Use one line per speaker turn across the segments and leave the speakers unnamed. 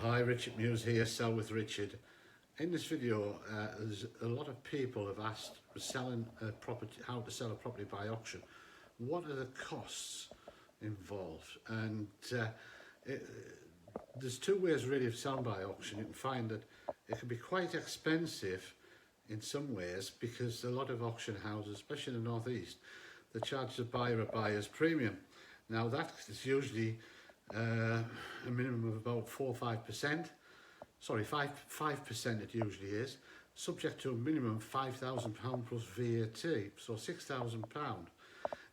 Hi, Richard Muse here, Sell with Richard. In this video, there's a lot of people have asked selling a property, how to sell a property by auction. What are the costs involved? And there's two ways really of selling by auction. You can find that it can be quite expensive in some ways because a lot of auction houses, especially in the northeast, they charge the buyer a buyer's premium. Now that is usually a minimum of about 4 or 5%. Sorry, 5% it usually is, subject to a minimum £5,000 plus VAT, so £6,000.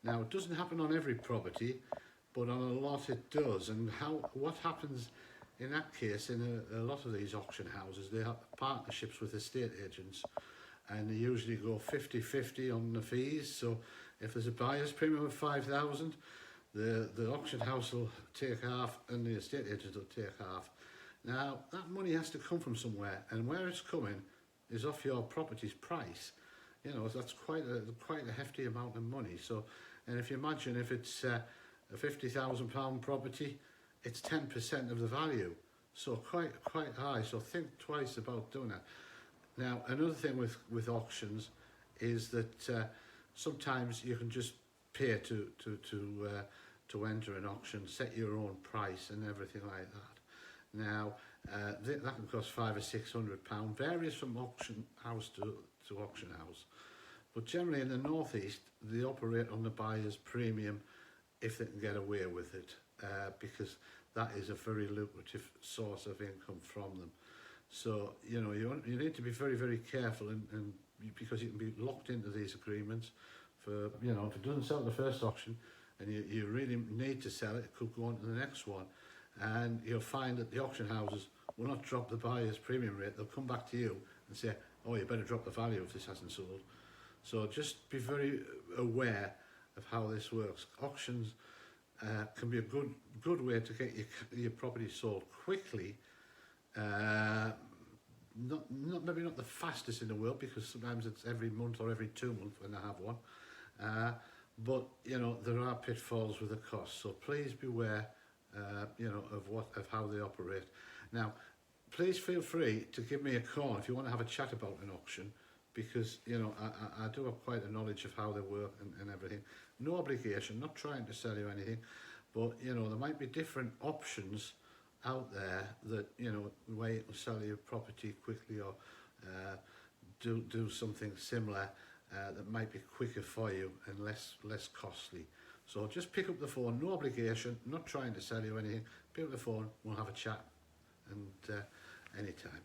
Now it doesn't happen on every property, but on a lot it does. And what happens in that case, in a lot of these auction houses, they have partnerships with estate agents, and they usually go 50-50 on the fees. So if there's a buyer's premium of 5,000, the auction house will take half and the estate agent will take half. Now that money has to come from somewhere, and where it's coming is off your property's price. You know, that's quite a hefty amount of money. So, and if you imagine if it's a £50,000 property, it's 10% of the value. So quite high. So think twice about doing that. Now another thing with auctions is that sometimes you can just pay to enter an auction, set your own price and everything like that. Now that can cost £500 or £600, varies from auction house to auction house, but generally in the northeast they operate on the buyer's premium if they can get away with it, because that is a very lucrative source of income from them. So you know, you need to be very careful, and because you can be locked into these agreements for, you know, if it doesn't sell at the first auction and you really need to sell it, it could go on to the next one, and you'll find that the auction houses will not drop the buyer's premium rate. They'll come back to you and say, oh, you better drop the value if this hasn't sold. So just be very aware of how this works. Auctions can be a good way to get your property sold quickly. Maybe not the fastest in the world, because sometimes it's every month or every 2 months when I have one. But you know, there are pitfalls with the cost, so please beware, you know, of how they operate. Now, please feel free to give me a call if you want to have a chat about an auction, because you know I do have quite a knowledge of how they work and everything. No obligation, not trying to sell you anything, but you know, there might be different options out there that, you know, where you can sell your property quickly, or do something similar that might be quicker for you and less costly. So just pick up the phone, no obligation, not trying to sell you anything. Pick up the phone, we'll have a chat, and anytime.